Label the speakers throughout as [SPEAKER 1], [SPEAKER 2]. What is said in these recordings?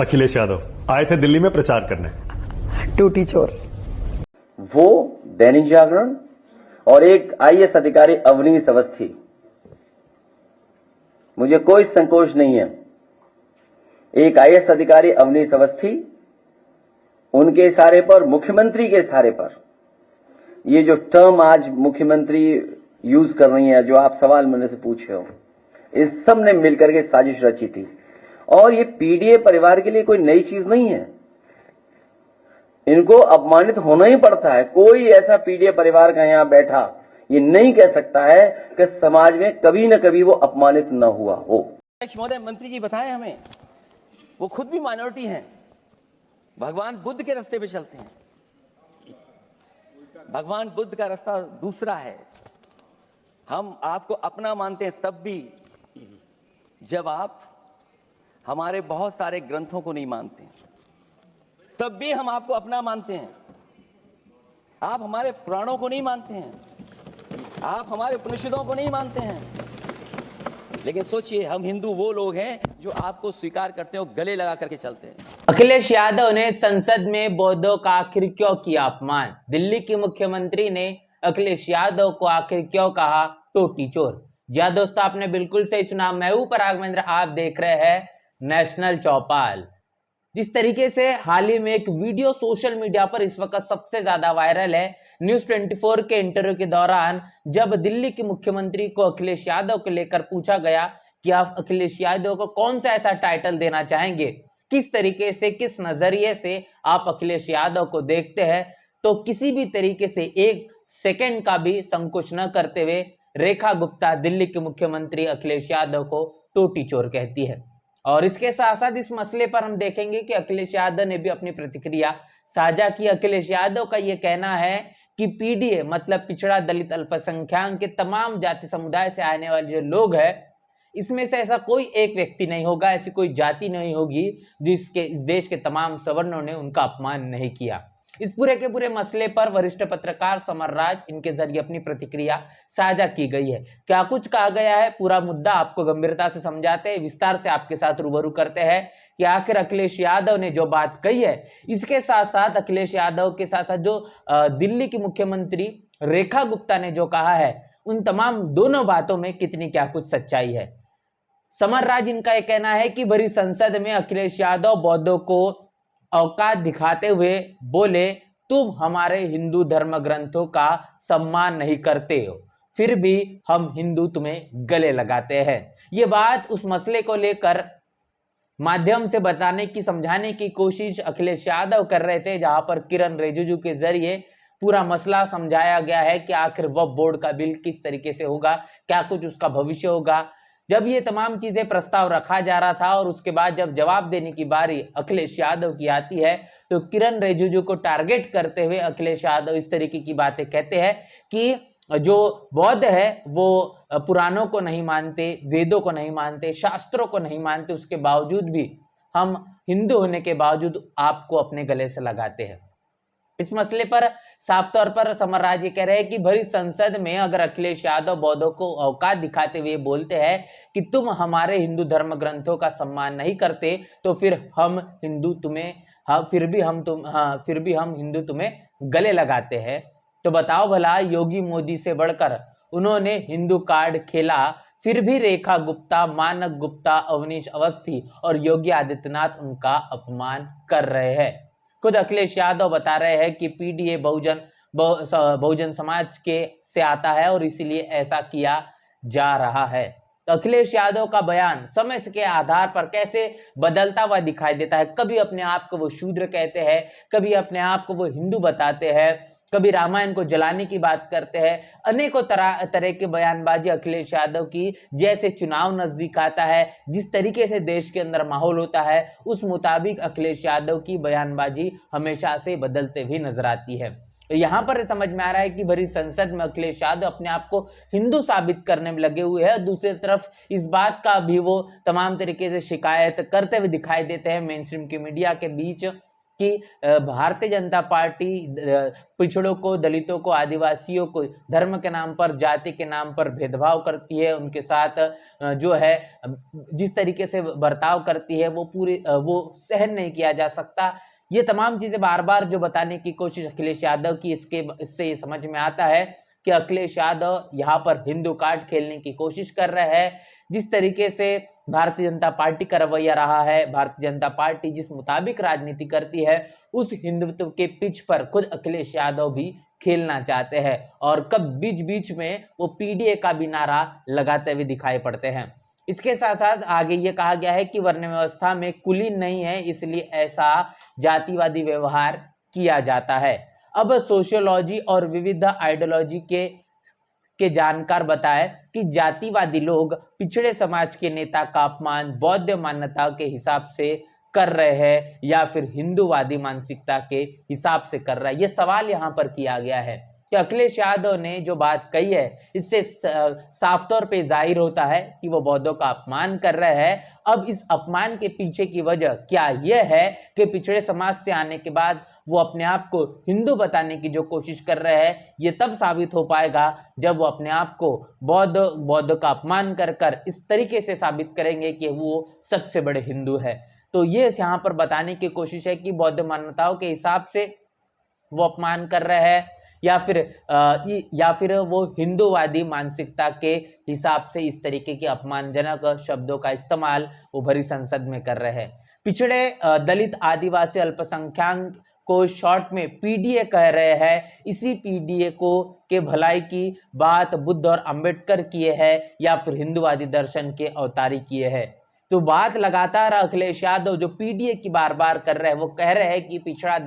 [SPEAKER 1] अखिलेश यादव आए थे दिल्ली में प्रचार करने।
[SPEAKER 2] टूटी चोर।
[SPEAKER 3] वो दैनिक जागरण और एक आईएएस अधिकारी अवनीश अवस्थी, मुझे कोई संकोच नहीं है। एक आईएएस अधिकारी अवनीश अवस्थी, उनके इशारे पर, मुख्यमंत्री के इशारे पर, ये जो टर्म आज मुख्यमंत्री यूज कर रही है, जो आप सवाल मेरे से पूछे हो, इस सब ने मिलकर के साजिश रची थी। और ये पीडीए परिवार के लिए कोई नई चीज नहीं है। इनको अपमानित होना ही पड़ता है। कोई ऐसा पीडीए परिवार का यहां बैठा ये नहीं कह सकता है कि समाज में कभी न कभी वो अपमानित न हुआ हो।
[SPEAKER 4] महोदय, मंत्री जी बताएं हमें, वो खुद भी माइनॉरिटी हैं, भगवान बुद्ध के रास्ते पे चलते हैं। भगवान बुद्ध का रास्ता दूसरा है। हम आपको अपना मानते हैं तब भी जब आप हमारे बहुत सारे ग्रंथों को नहीं मानते, तब भी हम आपको अपना मानते हैं। आप हमारे पुराणों को नहीं मानते हैं, आप हमारे उपनिषदों को नहीं मानते हैं, लेकिन सोचिए, हम हिंदू वो लोग हैं जो आपको स्वीकार करते हैं और गले लगा करके चलते हैं।
[SPEAKER 5] अखिलेश यादव ने संसद में बौद्धों का आखिर क्यों किया अपमान? दिल्ली के मुख्यमंत्री ने अखिलेश यादव को आखिर क्यों कहा टोटी चोर? जी हाँ दोस्तों, आपने बिल्कुल सही सुना। मैं हूं पराग महेंद्र, आप देख रहे हैं नेशनल चौपाल। जिस तरीके से हाल ही में एक वीडियो सोशल मीडिया पर इस वक्त सबसे ज्यादा वायरल है, न्यूज 24 के इंटरव्यू के दौरान जब दिल्ली के मुख्यमंत्री को अखिलेश यादव को लेकर पूछा गया कि आप अखिलेश यादव को कौन सा ऐसा टाइटल देना चाहेंगे, किस तरीके से, किस नजरिए से आप अखिलेश यादव को देखते हैं, तो किसी भी तरीके से एक सेकंड का भी संकोच न करते हुए रेखा गुप्ता दिल्ली के मुख्यमंत्री अखिलेश यादव को टोटी चोर कहती है। और इसके साथ साथ इस मसले पर हम देखेंगे कि अखिलेश यादव ने भी अपनी प्रतिक्रिया साझा की। अखिलेश यादव का यह कहना है कि पीडीए मतलब पिछड़ा दलित अल्पसंख्यक के तमाम जाति समुदाय से आने वाले जो लोग हैं, इसमें से ऐसा कोई एक व्यक्ति नहीं होगा, ऐसी कोई जाति नहीं होगी जिसके इस देश के तमाम सवर्णों ने उनका अपमान नहीं किया। इस पूरे के पूरे मसले पर वरिष्ठ पत्रकार समर राज, इनके जरिए अपनी प्रतिक्रिया साझा की गई है। क्या कुछ कहा गया है, पूरा मुद्दा आपको गंभीरता से समझाते हैं, विस्तार से आपके साथ रूबरू करते हैं कि आखिर अखिलेश यादव ने जो बात कही है, इसके साथ साथ अखिलेश यादव के साथ साथ जो दिल्ली की मुख्यमंत्री रेखा गुप्ता ने जो कहा है, उन तमाम दोनों बातों में कितनी क्या कुछ सच्चाई है। समर राज, इनका यह कहना है कि भरी संसद में अखिलेश यादव बौद्धों को औकात दिखाते हुए बोले, तुम हमारे हिंदू धर्म ग्रंथों का सम्मान नहीं करते हो, फिर भी हम हिंदू तुम्हें गले लगाते हैं। ये बात उस मसले को लेकर माध्यम से बताने की, समझाने की कोशिश अखिलेश यादव कर रहे थे, जहां पर किरण रिजिजू के जरिए पूरा मसला समझाया गया है कि आखिर वक्फ बोर्ड का बिल किस तरीके से होगा, क्या कुछ उसका भविष्य होगा। जब ये तमाम चीजें प्रस्ताव रखा जा रहा था और उसके बाद जब जवाब देने की बारी अखिलेश यादव की आती है, तो किरण रिजिजू को टारगेट करते हुए अखिलेश यादव इस तरीके की बातें कहते हैं कि जो बौद्ध है वो पुराणों को नहीं मानते, वेदों को नहीं मानते, शास्त्रों को नहीं मानते, उसके बावजूद भी हम हिंदू होने के बावजूद आपको अपने गले से लगाते हैं। इस मसले पर साफ तौर पर समर राज ये कह रहे हैं कि भरी संसद में अगर अखिलेश यादव बौद्धों को औकात दिखाते हुए बोलते हैं कि तुम हमारे हिंदू धर्म ग्रंथों का सम्मान नहीं करते, तो फिर हम हिंदू तुम्हें फिर भी हम हिंदू तुम्हें गले लगाते हैं, तो बताओ भला, योगी मोदी से बढ़कर उन्होंने हिंदू कार्ड खेला, फिर भी रेखा गुप्ता, मानक गुप्ता, अवनीश अवस्थी और योगी आदित्यनाथ उनका अपमान कर रहे हैं। खुद अखिलेश यादव बता रहे हैं कि पीडीए बहुजन समाज के से आता है और इसीलिए ऐसा किया जा रहा है। तो अखिलेश यादव का बयान समय के आधार पर कैसे बदलता हुआ दिखाई देता है। कभी अपने आप को वो शूद्र कहते हैं, कभी अपने आप को वो हिंदू बताते हैं, कभी रामायण को जलाने की बात करते हैं। अनेकों तरह के बयानबाजी अखिलेश यादव की, जैसे चुनाव नजदीक आता है, जिस तरीके से देश के अंदर माहौल होता है, उस मुताबिक अखिलेश यादव की बयानबाजी हमेशा से बदलते भी नजर आती है। यहाँ पर समझ में आ रहा है कि भरी संसद में अखिलेश यादव अपने आप को हिंदू साबित करने में लगे हुए हैं। दूसरी तरफ इस बात का भी वो तमाम तरीके से शिकायत करते हुए दिखाई देते हैं मेन स्ट्रीम की मीडिया के बीच कि भारतीय जनता पार्टी पिछड़ों को, दलितों को, आदिवासियों को धर्म के नाम पर, जाति के नाम पर भेदभाव करती है, उनके साथ जो है जिस तरीके से बर्ताव करती है वो सहन नहीं किया जा सकता। ये तमाम चीजें बार बार जो बताने की कोशिश अखिलेश यादव की, इससे ये समझ में आता है कि अखिलेश यादव यहाँ पर हिंदू कार्ड खेलने की कोशिश कर रहे हैं। जिस तरीके से भारतीय जनता पार्टी का रवैया रहा है, भारतीय जनता पार्टी जिस मुताबिक राजनीति करती है, उस हिंदुत्व के पिच पर खुद अखिलेश यादव भी खेलना चाहते हैं और कब बीच बीच में वो पीडीए का भी नारा लगाते हुए दिखाई पड़ते हैं। इसके साथ साथ आगे ये कहा गया है कि वर्ण व्यवस्था में कुलीन नहीं है, इसलिए ऐसा जातिवादी व्यवहार किया जाता है। अब सोशियोलॉजी और विविध आइडियोलॉजी के जानकार बताए कि जातिवादी लोग पिछड़े समाज के नेता का अपमान बौद्ध मान्यता के हिसाब से कर रहे हैं या फिर हिंदूवादी मानसिकता के हिसाब से कर रहा है। यह सवाल यहाँ पर किया गया है कि अखिलेश यादव ने जो बात कही है, इससे साफ तौर पे जाहिर होता है कि वो बौद्धों का अपमान कर रहे हैं। अब इस अपमान के पीछे की वजह क्या यह है कि पिछड़े समाज से आने के बाद वो अपने आप को हिंदू बताने की जो कोशिश कर रहे हैं, ये तब साबित हो पाएगा जब वो अपने आप को बौद्ध का अपमान कर इस तरीके से साबित करेंगे कि वो सबसे बड़े हिंदू है। तो ये यहाँ पर बताने की कोशिश है कि बौद्ध मान्यताओं के हिसाब से वो अपमान कर रहे हैं या फिर वो हिंदूवादी मानसिकता के हिसाब से इस तरीके के अपमानजनक शब्दों का इस्तेमाल वो भरी संसद में कर रहे हैं। पिछड़े दलित, आदिवासी, अल्पसंख्यक को शॉर्ट में पीडीए कह रहे हैं। इसी पीडीए के भलाई की बात बुद्ध और अंबेडकर किए हैं या फिर हिंदूवादी दर्शन के अवतारी किए हैं। तो बात लगातार अखिलेश यादव जो पीडीए की बार बार कर रहे हैं, वो कह रहे हैं कि पिछड़ा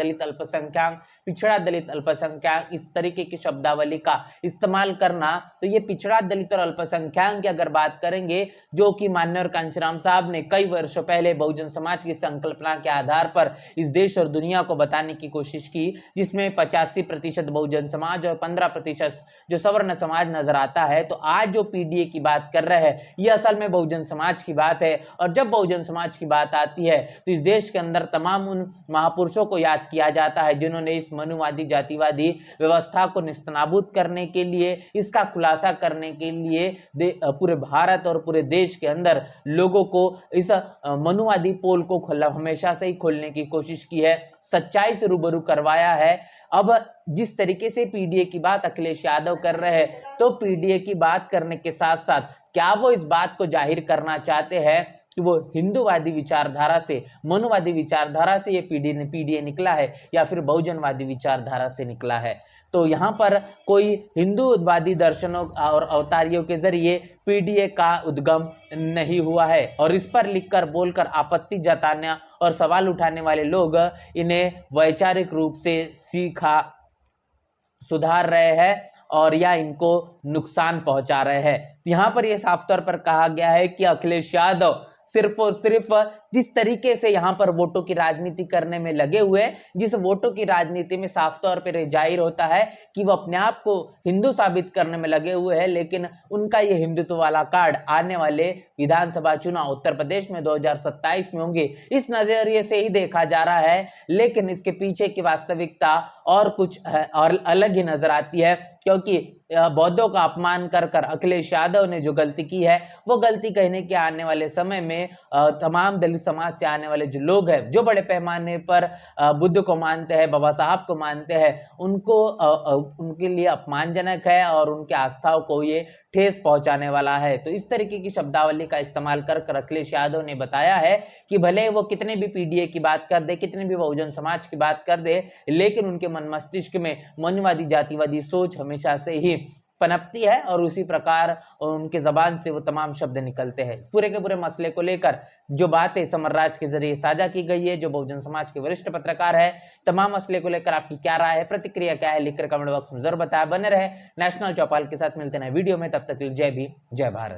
[SPEAKER 5] दलित अल्पसंख्यक इस तरीके की शब्दावली का इस्तेमाल करना। तो ये पिछड़ा दलित और अल्पसंख्यक की अगर बात करेंगे, जो कि माननीय कांशीराम साहब ने कई वर्षों पहले बहुजन समाज की संकल्पना के आधार पर इस देश और दुनिया को बताने की कोशिश की, जिसमें 85% बहुजन समाज और 15% जो सवर्ण समाज नजर आता है। तो आज जो पीडीए की बात कर रहे हैं, ये असल में बहुजन समाज की बात है। और जब बहुजन समाज की बात आती है तो इस देश के अंदर तमाम उन महापुरुषों को याद किया जाता है जिन्होंने इस मनुवादी जातिवादी व्यवस्था को निस्तनाबूद करने के लिए, इसका खुलासा करने के लिए पूरे भारत और पूरे देश के अंदर लोगों को इस मनुवादी पोल को हमेशा से ही खोलने की कोशिश की है, सच्चाई से रूबरू करवाया है। अब जिस तरीके से पीडीए की बात अखिलेश यादव कर रहे हैं, तो पीडीए की बात करने के साथ साथ क्या वो इस बात को जाहिर करना चाहते हैं कि वो हिंदूवादी विचारधारा से, मनुवादी विचारधारा से ये पीडीए निकला है या फिर बहुजनवादी विचारधारा से निकला है। तो यहाँ पर कोई हिंदूवादी दर्शनों और अवतारियों के जरिए पीडीए का उद्गम नहीं हुआ है। और इस पर लिखकर, बोलकर आपत्ति जताने और सवाल उठाने वाले लोग इन्हें वैचारिक रूप से सुधार रहे हैं और या इनको नुकसान पहुंचा रहे हैं। यहाँ पर यह साफ तौर पर कहा गया है कि अखिलेश यादव सिर्फ और सिर्फ जिस तरीके से यहाँ पर वोटों की राजनीति करने में लगे हुए, जिस वोटों की राजनीति में साफ तौर पर जाहिर होता है कि वो अपने आप को हिंदू साबित करने में लगे हुए हैं, लेकिन उनका ये हिंदुत्व वाला कार्ड आने वाले विधानसभा चुनाव उत्तर प्रदेश में 2027 में होंगे, इस नजरिए से ही देखा जा रहा है। लेकिन इसके पीछे की वास्तविकता और कुछ और अलग ही नजर आती है, क्योंकि बौद्धों का अपमान कर अखिलेश यादव ने जो गलती की है, वो गलती कहने के आने वाले समय में तमाम दलित समाज से आने वाले जो लोग हैं, जो बड़े पैमाने पर बुद्ध को मानते हैं, बाबा साहब को मानते हैं, उनके लिए अपमानजनक है और उनके आस्थाओं को ये ठेस पहुंचाने वाला है। तो इस तरीके की शब्दावली का इस्तेमाल कर अखिलेश यादव ने बताया है कि भले वो कितने भी पीडीए की बात कर दे, कितने भी बहुजन समाज की बात कर दे, लेकिन उनके मन मस्तिष्क में मनुवादी जातिवादी सोच हमेशा से ही पनपती है और उसी प्रकार उनके जबान से वो तमाम शब्द निकलते हैं। इस पूरे के पूरे मसले को लेकर जो बातें समरराज के जरिए साझा की गई है, जो बहुजन समाज के वरिष्ठ पत्रकार है, तमाम मसले को लेकर आपकी क्या राय है, प्रतिक्रिया क्या है, लिखकर कमेंट बॉक्स में जरूर बताया। बने रहे नेशनल चौपाल के साथ, मिलते हैं वीडियो में, तब तक जय भीम जय भारत।